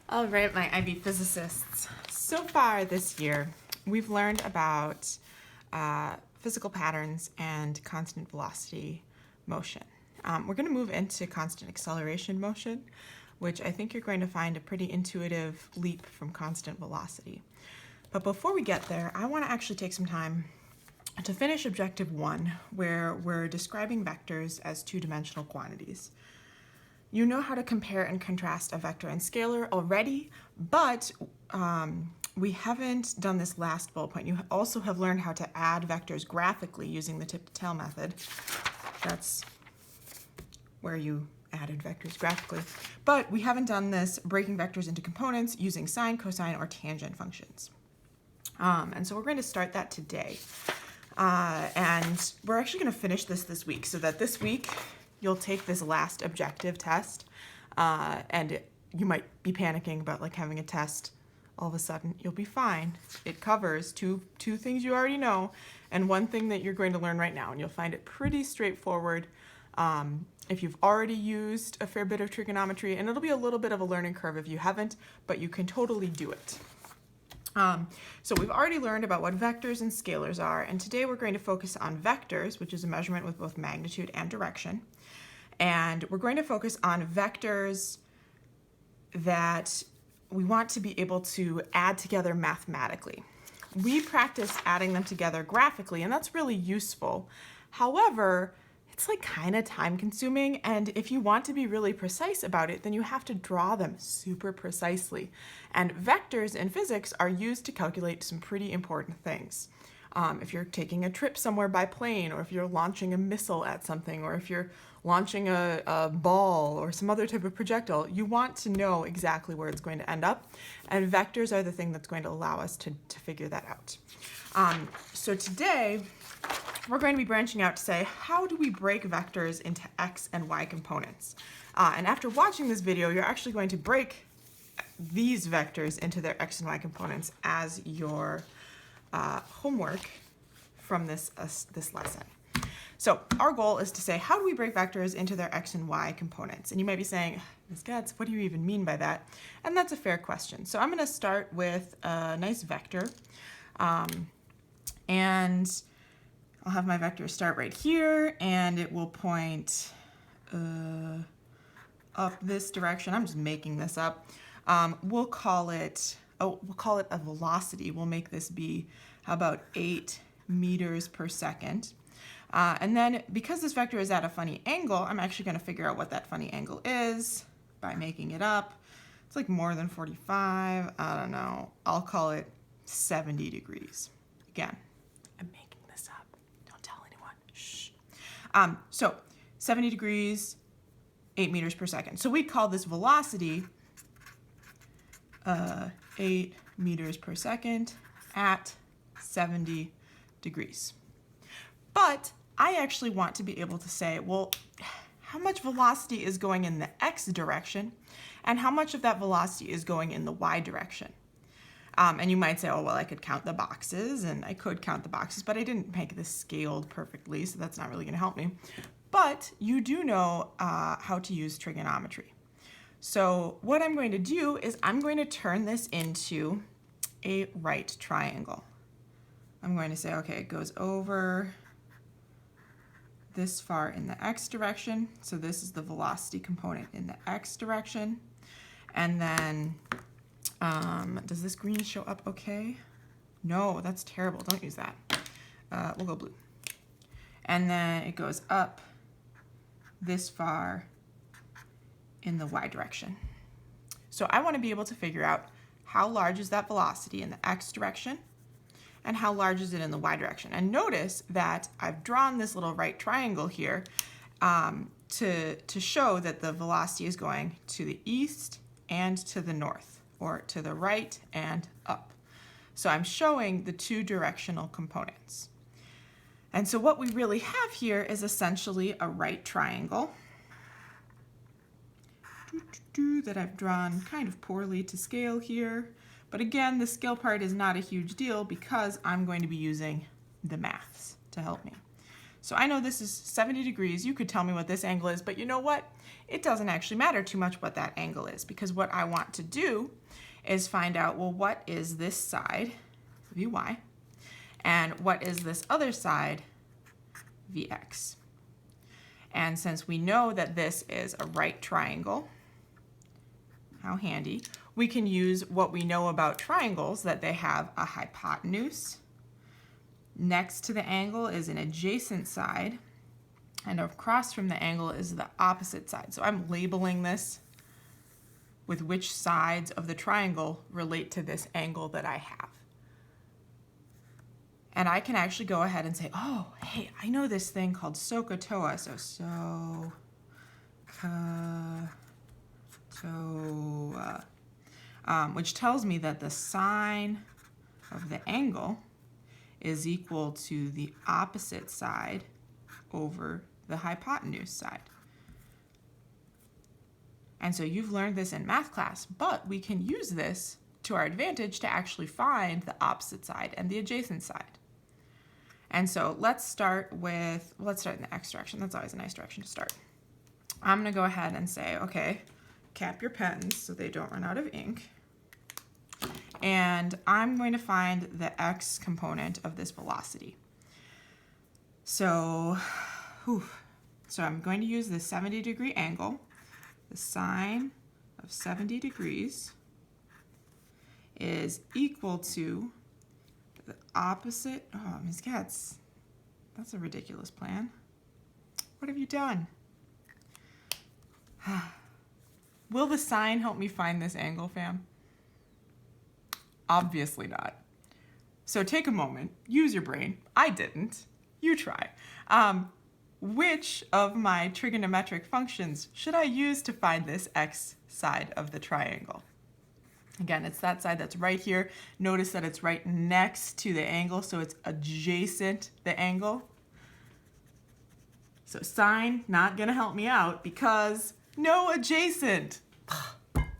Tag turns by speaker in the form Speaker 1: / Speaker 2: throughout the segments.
Speaker 1: All right, my IB physicists. So far this year, we've learned about physical patterns and constant velocity motion. We're going to move into constant acceleration motion, which I think you're going to find a pretty intuitive leap from constant velocity. But before we get there, I want to actually take some time to finish objective 1, where we're describing vectors as two-dimensional quantities. You know how to compare and contrast a vector and scalar already, but we haven't done this last bullet point. You also have learned how to add vectors graphically using the tip-to-tail method. That's where you added vectors graphically. But we haven't done this breaking vectors into components using sine, cosine, or tangent functions. And so we're going to start that today. And we're actually going to finish this week, so that this week you'll take this last objective test, and you might be panicking about like having a test all of a sudden. You'll be fine. It covers two things you already know and one thing that you're going to learn right now, and you'll find it pretty straightforward if you've already used a fair bit of trigonometry, and it'll be a little bit of a learning curve if you haven't, but you can totally do it. So we've already learned about what vectors and scalars are, and today we're going to focus on vectors, which is a measurement with both magnitude and direction. And we're going to focus on vectors that we want to be able to add together mathematically. We practice adding them together graphically, and that's really useful. However, it's like kind of time consuming, and if you want to be really precise about it, then you have to draw them super precisely. And vectors in physics are used to calculate some pretty important things. If you're taking a trip somewhere by plane, or if you're launching a missile at something, or if you're launching a ball or some other type of projectile, you want to know exactly where it's going to end up, and vectors are the thing that's going to allow us to figure that out. So today, we're going to be branching out to say, how do we break vectors into x and y components? And after watching this video, you're actually going to break these vectors into their x and y components as your homework from this lesson. So our goal is to say, how do we break vectors into their x and y components? And you might be saying, Ms. Getz, what do you even mean by that? And that's a fair question. So I'm going to start with a nice vector. And I'll have my vector start right here, and it will point up this direction. I'm just making this up. We'll call it a velocity. We'll make this be, how about 8 meters per second. And then because this vector is at a funny angle, I'm actually going to figure out what that funny angle is by making it up. It's like more than 45. I don't know. I'll call it 70 degrees. Again, I'm making this up. Don't tell anyone. Shh. So 70 degrees, 8 meters per second. So we call this velocity 8 meters per second at 70 degrees. But I actually want to be able to say, well, how much velocity is going in the x direction, and how much of that velocity is going in the y direction? And you might say, oh, well, I could count the boxes, and I could count the boxes, but I didn't make this scaled perfectly, so that's not really going to help me. But you do know how to use trigonometry. So what I'm going to do is I'm going to turn this into a right triangle. I'm going to say, okay, it goes over this far in the x direction, so this is the velocity component in the x direction. And then, does this green show up okay? No, that's terrible, don't use that. We'll go blue. And then it goes up this far in the y direction. So I want to be able to figure out how large is that velocity in the x direction, and how large is it in the y direction. And notice that I've drawn this little right triangle here to show that the velocity is going to the east and to the north, or to the right and up. So I'm showing the two directional components. And so what we really have here is essentially a right triangle that I've drawn kind of poorly to scale here. But again, the scale part is not a huge deal because I'm going to be using the maths to help me. So I know this is 70 degrees. You could tell me what this angle is, but you know what? It doesn't actually matter too much what that angle is, because what I want to do is find out, well, what is this side, Vy, and what is this other side, Vx. And since we know that this is a right triangle, how handy, we can use what we know about triangles, that they have a hypotenuse. Next to the angle is an adjacent side, and across from the angle is the opposite side. So I'm labeling this with which sides of the triangle relate to this angle that I have. And I can actually go ahead and say, oh, hey, I know this thing called SOHCAHTOA. So SOHCAHTOA, which tells me that the sine of the angle is equal to the opposite side over the hypotenuse side. And so you've learned this in math class, but we can use this to our advantage to actually find the opposite side and the adjacent side. And so let's start in the x direction. That's always a nice direction to start. I'm gonna go ahead and say, okay, cap your pens so they don't run out of ink. And I'm going to find the x component of this velocity. So I'm going to use the 70-degree angle. The sine of 70 degrees is equal to the opposite. Oh, Ms. Getz, that's a ridiculous plan. What have you done? Will the sine help me find this angle, fam? Obviously not. So take a moment, use your brain. I didn't. You try. Which of my trigonometric functions should I use to find this x side of the triangle? Again, it's that side that's right here. Notice that it's right next to the angle, so it's adjacent the angle. So sine, not gonna help me out because no adjacent.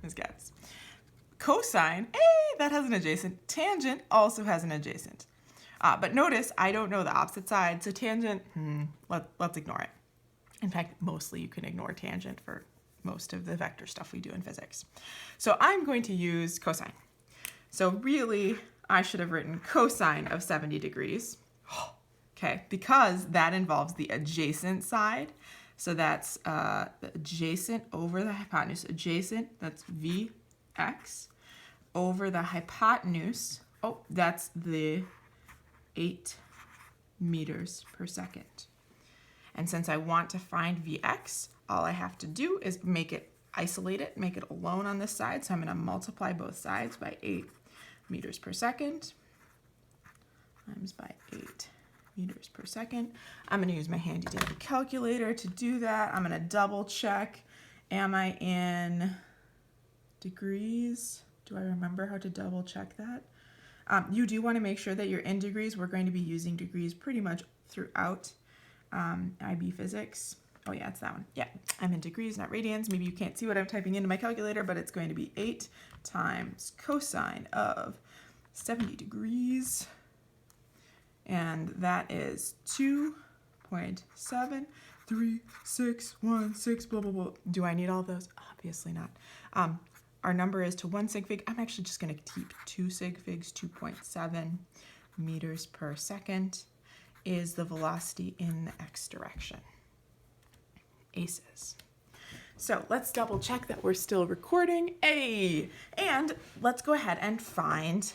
Speaker 1: Ms. Getz. Cosine, that has an adjacent. Tangent also has an adjacent. But notice I don't know the opposite side, so tangent, let's ignore it. In fact, mostly you can ignore tangent for most of the vector stuff we do in physics. So I'm going to use cosine. So really, I should have written cosine of 70 degrees. Okay, because that involves the adjacent side. So that's the adjacent over the hypotenuse. Adjacent, that's Vx, over the hypotenuse. Oh, that's the 8 meters per second. And since I want to find Vx, all I have to do is isolate it, make it alone on this side. So I'm going to multiply both sides by 8 meters per second times by 8 meters per second. I'm going to use my handy dandy calculator to do that. I'm going to double check. Am I in degrees? Do I remember how to double check that? You do want to make sure that you're in degrees. We're going to be using degrees pretty much throughout IB physics. Oh yeah, it's that one. Yeah, I'm in degrees, not radians. Maybe you can't see what I'm typing into my calculator, but it's going to be 8 times cosine of 70 degrees. And that is 2.73616, blah, blah, blah. Do I need all those? Obviously not. Our number is to 1 sig fig. I'm actually just going to keep 2 sig figs. 2.7 meters per second is the velocity in the x direction. Aces. So let's double check that we're still recording. And let's go ahead and find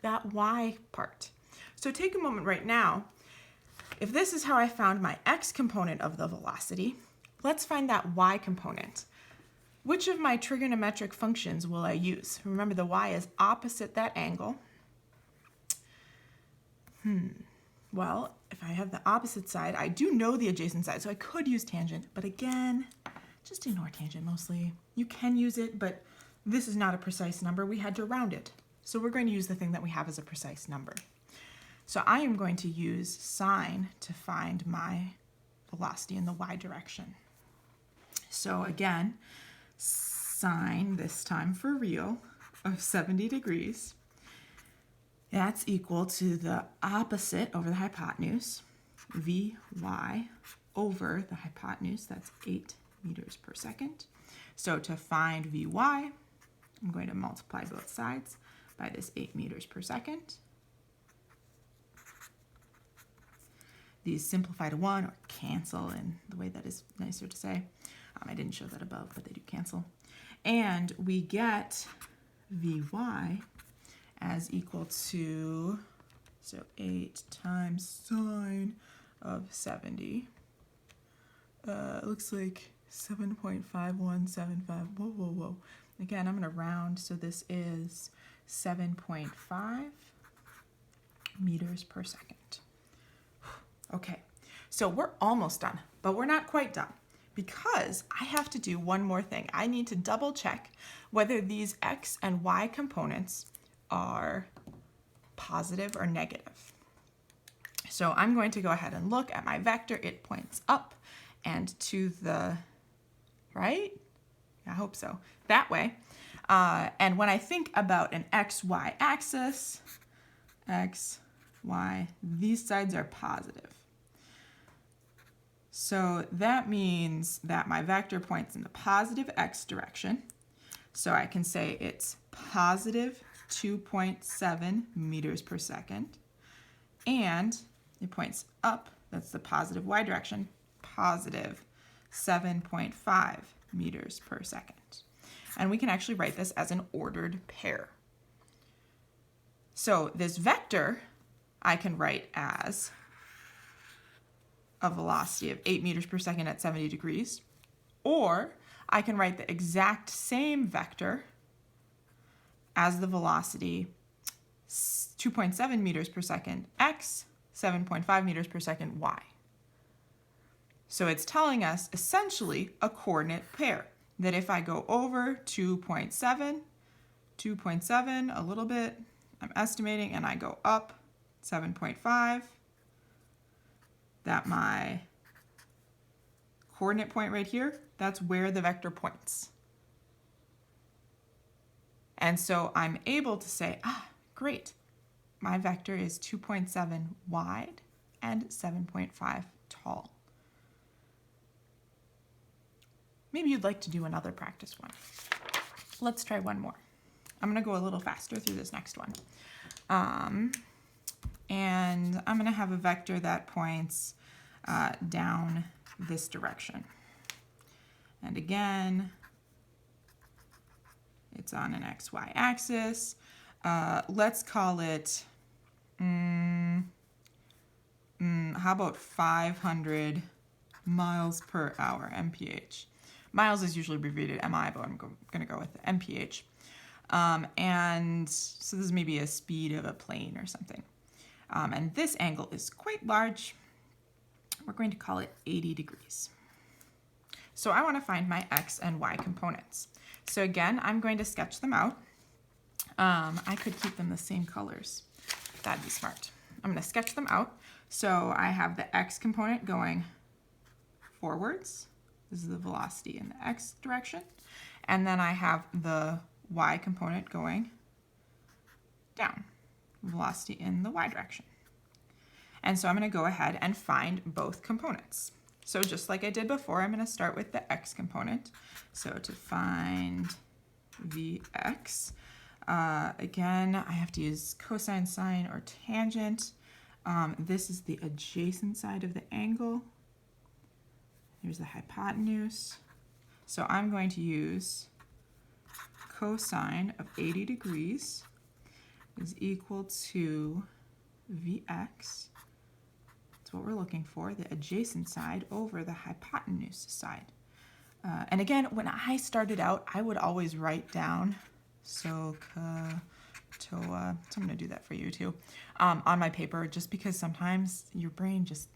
Speaker 1: that y part. So take a moment right now. If this is how I found my x component of the velocity, let's find that y component. Which of my trigonometric functions will I use? Remember, the y is opposite that angle. Well, if I have the opposite side, I do know the adjacent side, so I could use tangent, but again, just ignore tangent mostly. You can use it, but this is not a precise number. We had to round it. So we're going to use the thing that we have as a precise number. So I am going to use sine to find my velocity in the y direction. So again, sine, this time for real, of 70 degrees. That's equal to the opposite over the hypotenuse. Vy over the hypotenuse, that's 8 meters per second. So to find Vy, I'm going to multiply both sides by this 8 meters per second. These simplify to 1 or cancel in the way that is nicer to say. I didn't show that above, but they do cancel. And we get Vy as equal to, so 8 times sine of 70. It looks like 7.5175. Whoa, whoa, whoa. Again, I'm going to round, so this is 7.5 meters per second. Okay, so we're almost done, but we're not quite done because I have to do one more thing. I need to double check whether these x and y components are positive or negative. So I'm going to go ahead and look at my vector. It points up and to the right. I hope so. That way. And when I think about an x-y axis, x, y, these sides are positive. So that means that my vector points in the positive x direction. So I can say it's positive 2.7 meters per second. And it points up, that's the positive y direction, positive 7.5 meters per second. And we can actually write this as an ordered pair. So this vector I can write as a velocity of 8 meters per second at 70 degrees, or I can write the exact same vector as the velocity 2.7 meters per second x, 7.5 meters per second y. So it's telling us essentially a coordinate pair, that if I go over 2.7, a little bit, I'm estimating, and I go up 7.5, that my coordinate point right here, that's where the vector points. And so I'm able to say, great, my vector is 2.7 wide and 7.5 tall. Maybe you'd like to do another practice one. Let's try one more. I'm going to go a little faster through this next one. And I'm going to have a vector that points down this direction. And again, it's on an xy axis. Let's call it, how about 500 miles per hour, mph. Miles is usually abbreviated mi, but I'm going to go with mph. And so this is maybe a speed of a plane or something. And this angle is quite large. We're going to call it 80 degrees. So I want to find my x and y components. So again, I'm going to sketch them out. I could keep them the same colors. That'd be smart. I'm going to sketch them out. So I have the x component going forwards. This is the velocity in the x direction. And then I have the y component going down, velocity in the y direction. And so I'm going to go ahead and find both components. So just like I did before, I'm going to start with the x component. So to find Vx, again, I have to use cosine, sine, or tangent. This is the adjacent side of the angle. Here's the hypotenuse. So I'm going to use cosine of 80 degrees is equal to Vx. That's what we're looking for, the adjacent side over the hypotenuse side. And again, when I started out, I would always write down SOHCAHTOA, so I'm going to do that for you too, on my paper, just because sometimes your brain just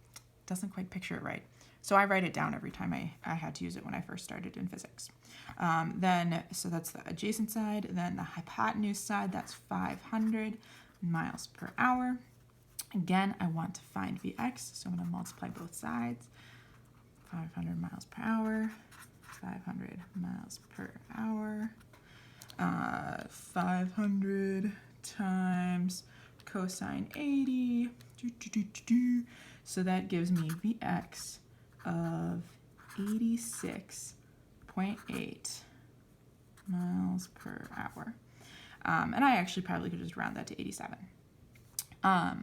Speaker 1: doesn't quite picture it right. So I write it down every time I had to use it when I first started in physics. So that's the adjacent side. Then the hypotenuse side, that's 500 miles per hour. Again, I want to find Vx, so I'm going to multiply both sides. 500 miles per hour, 500 miles per hour. 500 times cosine 80. So that gives me Vx of 86.8 miles per hour. And I actually probably could just round that to 87. I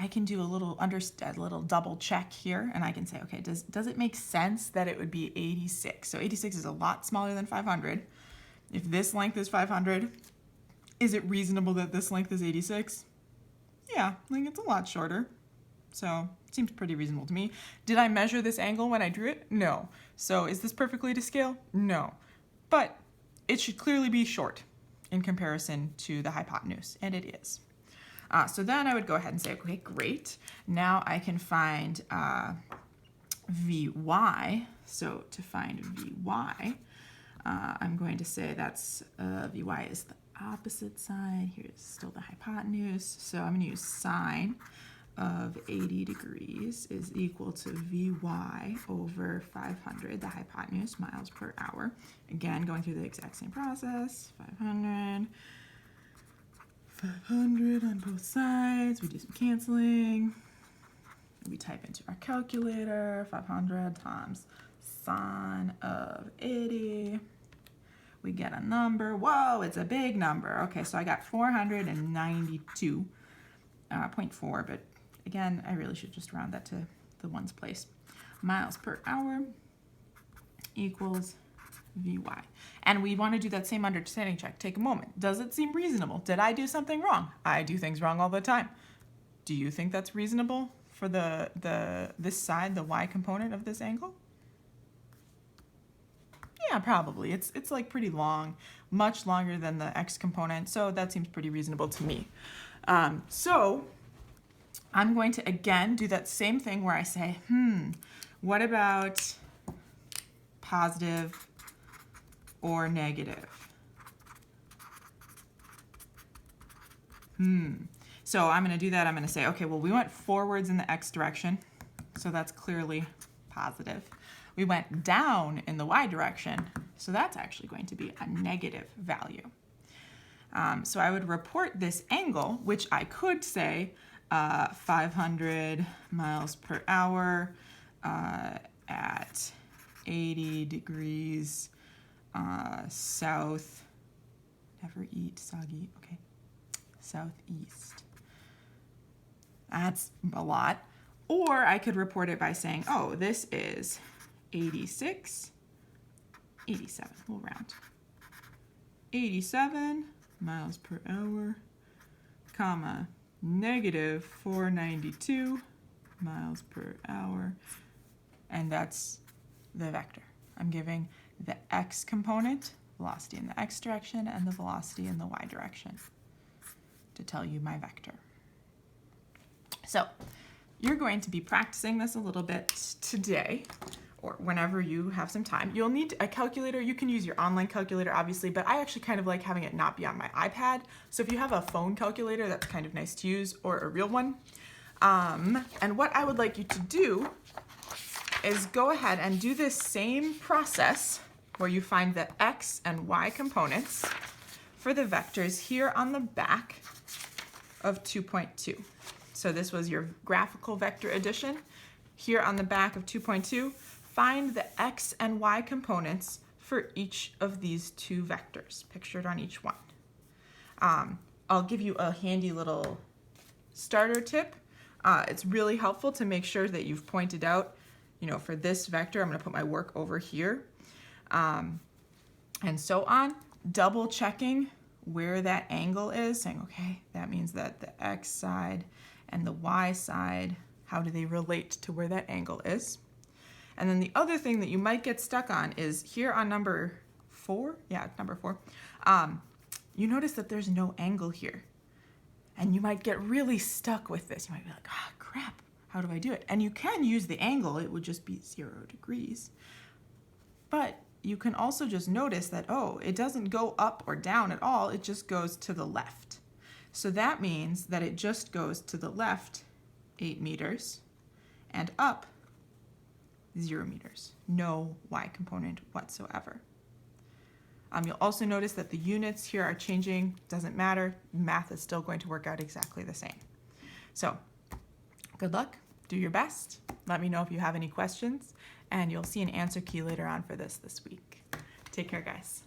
Speaker 1: can do a little double check here, and I can say, okay, does it make sense that it would be 86? So 86 is a lot smaller than 500. If this length is 500, is it reasonable that this length is 86? Yeah, like it's a lot shorter. So it seems pretty reasonable to me. Did I measure this angle when I drew it? No. So is this perfectly to scale? No. But it should clearly be short in comparison to the hypotenuse, and it is. So then I would go ahead and say, okay, great. Now I can find Vy. So to find Vy, I'm going to say that's Vy is the opposite side. Here's still the hypotenuse. So I'm going to use sine of 80 degrees is equal to Vy over 500, the hypotenuse, miles per hour. Again, going through the exact same process, 500 on both sides. We do some canceling. We type into our calculator, 500 times sine of 80. We get a number. Whoa, it's a big number. Okay, so I got 492.4, but again, I really should just round that to the ones place. Miles per hour equals Vy. And we want to do that same understanding check. Take a moment. Does it seem reasonable? Did I do something wrong? I do things wrong all the time. Do you think that's reasonable for this side, the y component of this angle? Yeah, probably. It's like pretty long, much longer than the x component, so that seems pretty reasonable to me. So I'm going to again do that same thing where I say, what about positive or negative? So I'm going to do that. I'm going to say, okay, well, we went forwards in the x direction, so that's clearly positive. We went down in the y direction, so that's actually going to be a negative value. So I would report this angle, which I could say 500 miles per hour at 80 degrees south, never eat soggy, okay, southeast. That's a lot. Or I could report it by saying, oh, this is 86, 87, we'll round. 87 miles per hour, comma, negative 492 miles per hour, and that's the vector. I'm giving the x component, velocity in the x direction, and the velocity in the y direction to tell you my vector. So you're going to be practicing this a little bit today, or whenever you have some time. You'll need a calculator. You can use your online calculator, obviously, but I actually kind of like having it not be on my iPad. So if you have a phone calculator, that's kind of nice to use, or a real one. And what I would like you to do is go ahead and do this same process where you find the x and y components for the vectors here on the back of 2.2. So this was your graphical vector addition. Here on the back of 2.2, find the x and y components for each of these two vectors pictured on each one. I'll give you a handy little starter tip. It's really helpful to make sure that you've pointed out, for this vector, I'm going to put my work over here, and so on, double checking where that angle is, saying, okay, that means that the x side and the y side, how do they relate to where that angle is? And then the other thing that you might get stuck on is here on number 4, you notice that there's no angle here. And you might get really stuck with this. You might be like, ah, crap, how do I do it? And you can use the angle, it would just be 0 degrees. But you can also just notice that, oh, it doesn't go up or down at all, it just goes to the left. So that means that it just goes to the left 8 meters and up 0 meters. No y component whatsoever. You'll also notice that the units here are changing. Doesn't matter. Math is still going to work out exactly the same. So Good luck, do your best. Let me know if you have any questions, and you'll see an answer key later on for this week. Take care, guys.